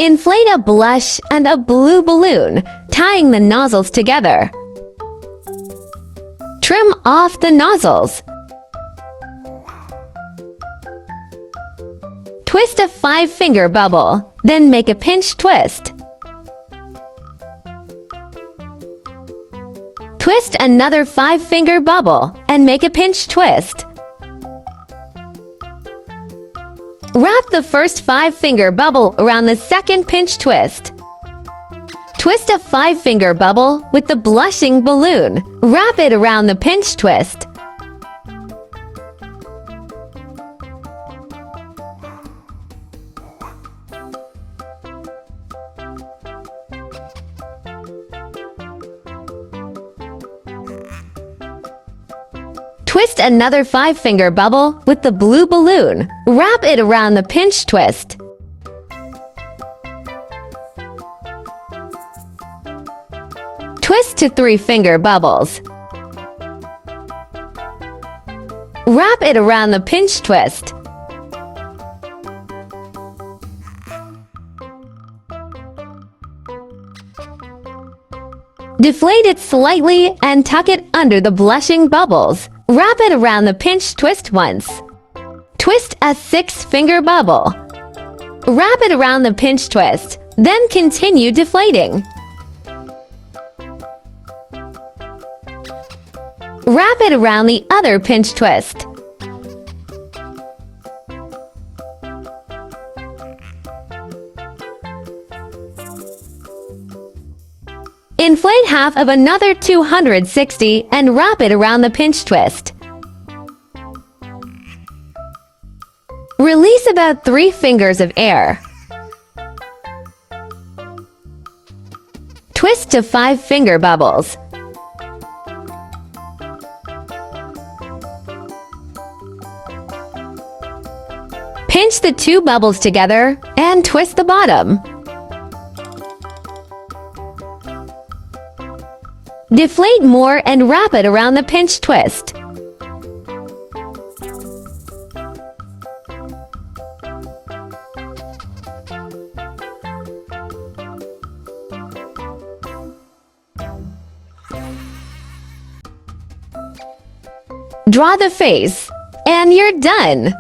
Inflate a blush and a blue balloon, tying the nozzles together. Trim off the nozzles. Twist a 5-finger bubble, then make a pinch twist. Twist another 5-finger bubble and make a pinch twist. Wrap the first 5-finger bubble around the second pinch twist. Twist a 5-finger bubble with the blushing balloon. Wrap it around the pinch twist. Twist another 5-finger bubble with the blue balloon. Wrap it around the pinch twist. Twist to 3-finger bubbles. Wrap it around the pinch twist. Deflate it slightly and tuck it under the blushing bubbles. Wrap it around the pinch twist once. Twist a 6-finger bubble. Wrap it around the pinch twist, then continue deflating. Wrap it around the other pinch twist. Inflate half of another 260 and wrap it around the pinch twist. Release about 3 fingers of air. Twist to 5-finger bubbles. Pinch the 2 bubbles together and twist the bottom. Deflate more and wrap it around the pinch twist. Draw the face, and you're done!